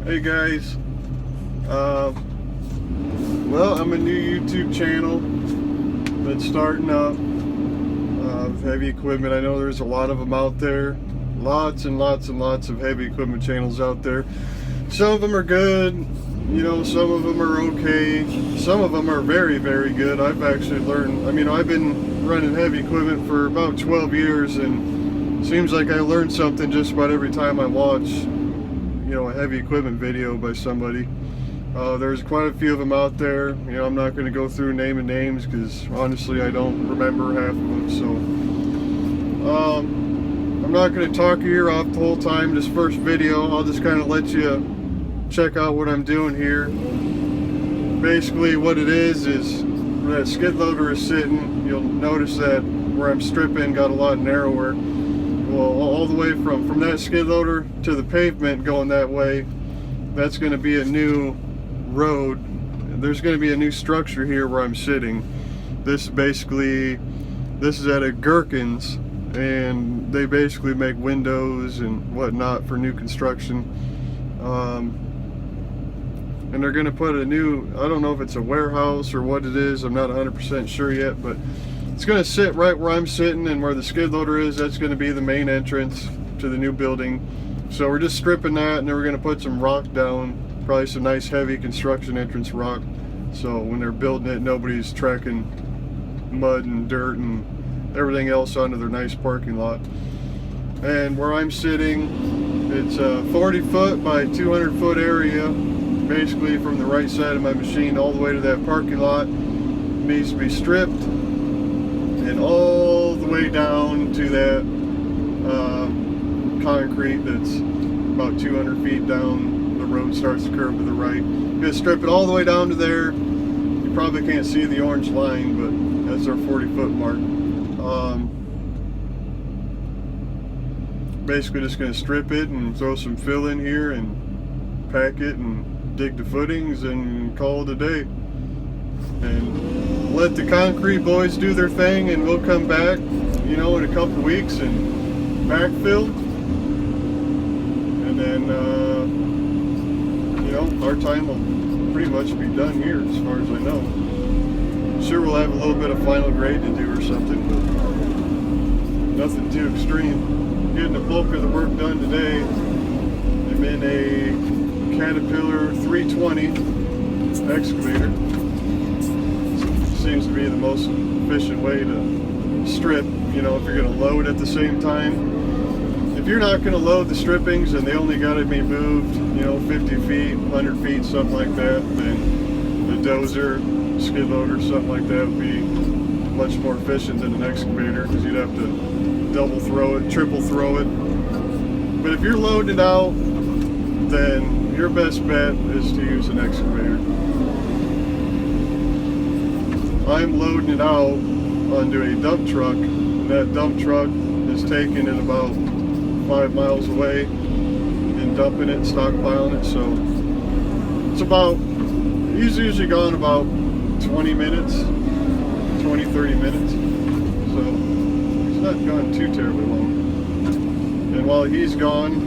Hey guys, well, I'm a new YouTube channel that's starting up with heavy equipment. I know there's a lot of them out there, lots and lots and lots of heavy equipment channels out there. Some of them are good, you know, some of them are okay, some of them are very, very good. I've actually learned, I've been running heavy equipment for about 12 years, and it seems like I learn something just about every time I watch a heavy equipment video by somebody. There's quite a few of them out there. I'm not going to go through naming names because honestly I don't remember half of them, so I'm not going to talk your ear off the whole time. This first video, I'll just kind of let you check out what I'm doing here. Basically what it is where that skid loader is sitting, you'll notice that where I'm stripping got a lot narrower. Well, all the way from that skid loader to the pavement going that way, that's going to be a new road. There's going to be a new structure here where I'm sitting. This is at a Gherkins, and they basically make windows and whatnot for new construction. And they're going to put a new, I don't know if it's a warehouse or what it is, I'm not 100% sure yet, but it's going to sit right where I'm sitting, and where the skid loader is, that's going to be the main entrance to the new building. So we're just stripping that, and then we're going to put some rock down, probably some nice heavy construction entrance rock, so when they're building it, nobody's tracking mud and dirt and everything else onto their nice parking lot. And where I'm sitting, it's a 40 foot by 200 foot area, basically from the right side of my machine all the way to that parking lot. It needs to be stripped, and all the way down to that concrete that's about 200 feet down. The road starts to curve to the right. Gonna strip it all the way down to there. You probably can't see the orange line, but that's our 40 foot mark. Basically just gonna strip it and throw some fill in here and pack it and dig the footings and call it a day. And let the concrete boys do their thing, and we'll come back, in a couple weeks and backfill. And then, our time will pretty much be done here as far as I know. Sure, we'll have a little bit of final grade to do or something, but nothing too extreme. Getting the bulk of the work done today. I'm in a Caterpillar 320 excavator. Seems to be the most efficient way to strip, if you're going to load at the same time. If you're not going to load the strippings and they only got to be moved, 50 feet, 100 feet, something like that, then the dozer, skid loader, something like that would be much more efficient than an excavator, because you'd have to double throw it, triple throw it. But if you're loading it out, then your best bet is to use an excavator. I'm loading it out onto a dump truck, and that dump truck is taking it about 5 miles away and dumping it, stockpiling it. So it's he's usually gone about 20 minutes, 30 minutes. So he's not gone too terribly long. And while he's gone,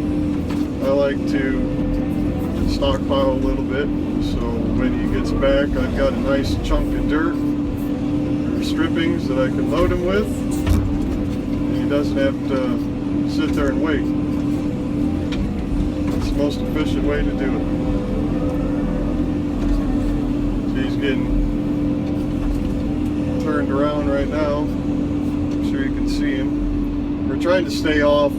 I like to stockpile a little bit. So when he gets back, I've got a nice chunk of dirt, strippings that I can load him with, and he doesn't have to sit there and wait. It's the most efficient way to do it. So he's getting turned around right now. I'm sure you can see him. We're trying to stay off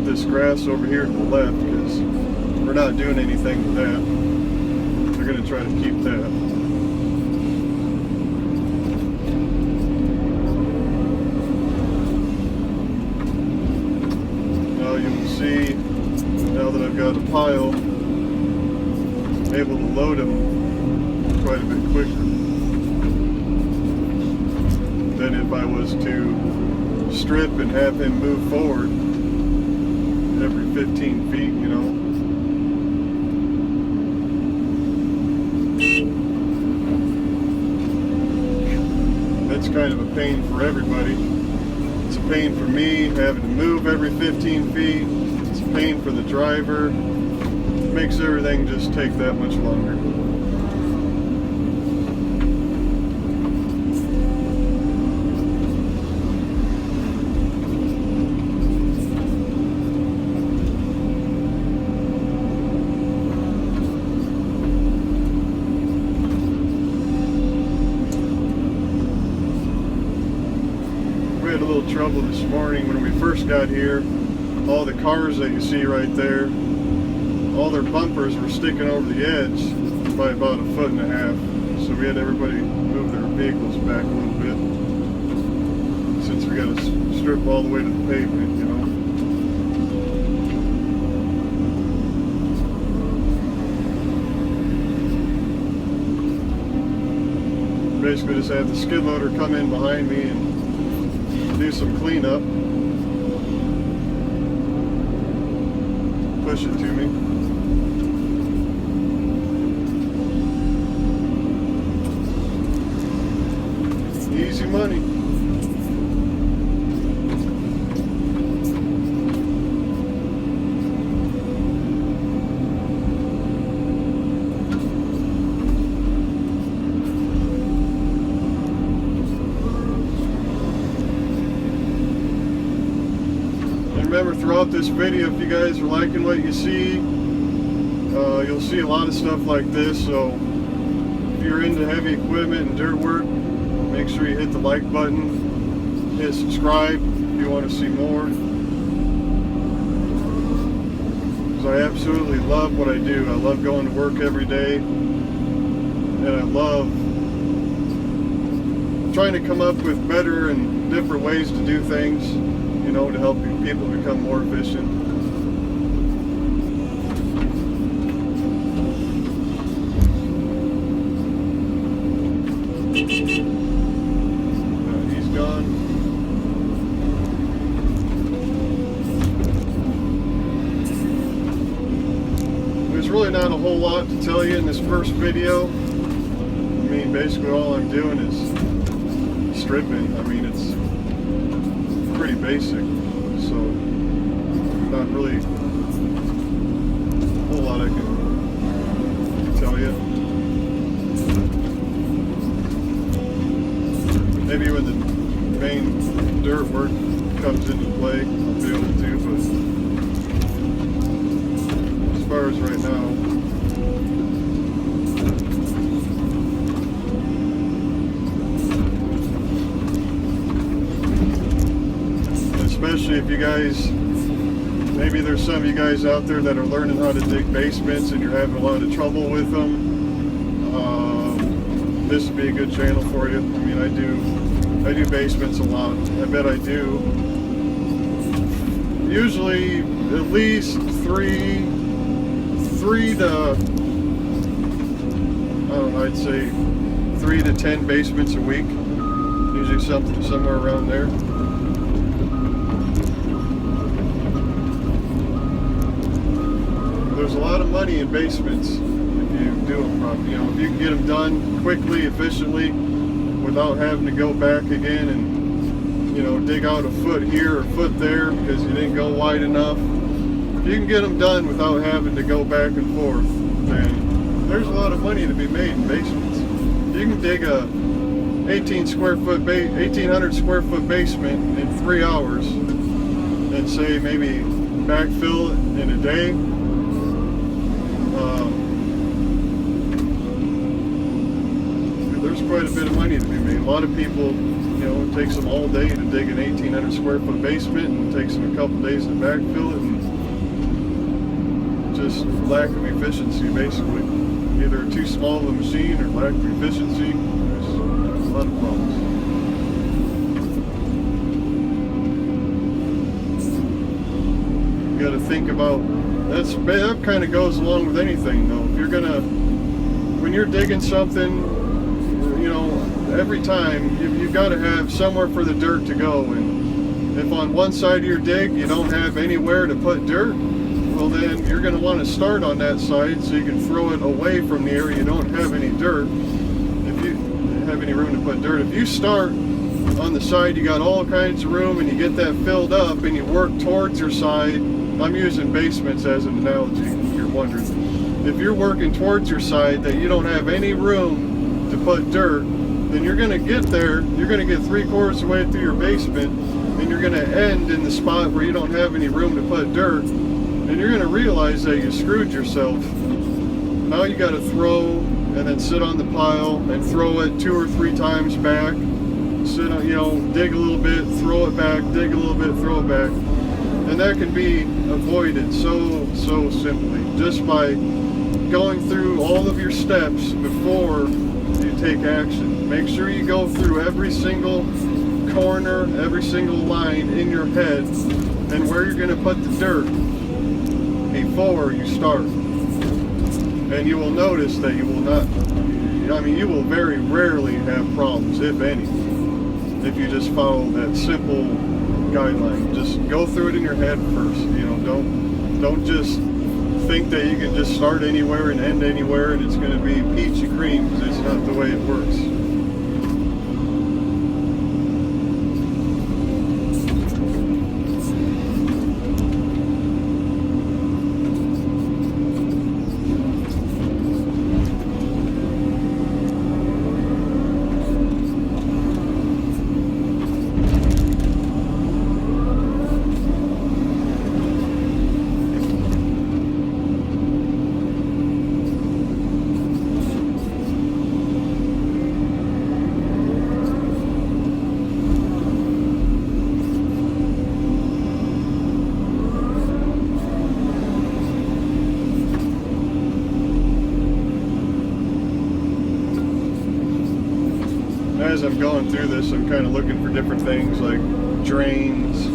this grass over here to the left, because we're not doing anything with that. We're going to try to keep that. See, now that I've got a pile, I'm able to load them quite a bit quicker than if I was to strip and have him move forward every 15 feet, That's kind of a pain for everybody. It's a pain for me having to move every 15 feet. It's a pain for the driver. makes everything just take that much longer. We had a little trouble this morning when we first got here. All the cars that you see right there, all their bumpers were sticking over the edge by about 1.5 feet. So we had everybody move their vehicles back a little bit, since we got to strip all the way to the pavement, you know. Basically just had the skid loader come in behind me and do some cleanup. Push it to me. Easy money. Remember, throughout this video, if you guys are liking what you see, you'll see a lot of stuff like this. So if you're into heavy equipment and dirt work, make sure you hit the like button, hit subscribe if you want to see more, because I absolutely love what I do. I love going to work every day, and I love trying to come up with better and different ways to do things, you know, to help people become more efficient. He's gone. There's really not a whole lot to tell you in this first video. I mean, basically all I'm doing is stripping. I mean, it's pretty basic, so not really a whole lot I can tell you. Maybe when the main dirt work comes into play, I'll be able to, but as far as right now, especially if you guys, maybe there's some of you guys out there that are learning how to dig basements and you're having a lot of trouble with them, this would be a good channel for you. I mean, I do basements a lot. I bet I do. Usually at least three to, I don't know, I'd say 3 to 10 basements a week. Usually somewhere around there. There's a lot of money in basements if you do them properly. You know, if you can get them done quickly, efficiently, without having to go back again and, you know, dig out a foot here or a foot there because you didn't go wide enough. If you can get them done without having to go back and forth, then there's a lot of money to be made in basements. You can dig a 1800 square foot basement in 3 hours and say maybe backfill it in a day. There's quite a bit of money to be made. A lot of people, you know, it takes them all day to dig an 1800 square foot basement, and it takes them a couple days to backfill it, and just lack of efficiency, basically. Either too small of a machine or lack of efficiency. There's a lot of problems. You got to think about, that kind of goes along with anything though. If you're gonna, when you're digging something, you know, every time you've got to have somewhere for the dirt to go. And if on one side of your dig you don't have anywhere to put dirt, well then you're going to want to start on that side so you can throw it away from the area you don't have any dirt. If you have any room to put dirt, if you start on the side you got all kinds of room and you get that filled up and you work towards your side, I'm using basements as an analogy. You're wondering. If you're working towards your site that you don't have any room to put dirt, then you're going to get there, you're going to get 3/4 of the way through your basement, and you're going to end in the spot where you don't have any room to put dirt, and you're going to realize that you screwed yourself. Now you got to throw and then sit on the pile and throw it 2 or 3 times back. Sit on, dig a little bit, throw it back, dig a little bit, throw it back. And that can be avoided so simply just by going through all of your steps before you take action. Make sure you go through every single corner, every single line in your head and where you're going to put the dirt before you start. And you will notice that you will not, you will very rarely have problems, if any, if you just follow that simple guideline. Just go through it in your head first. Don't just think that you can just start anywhere and end anywhere and it's going to be peachy cream, because it's not the way it works. As I'm going through this, I'm kind of looking for different things like drains,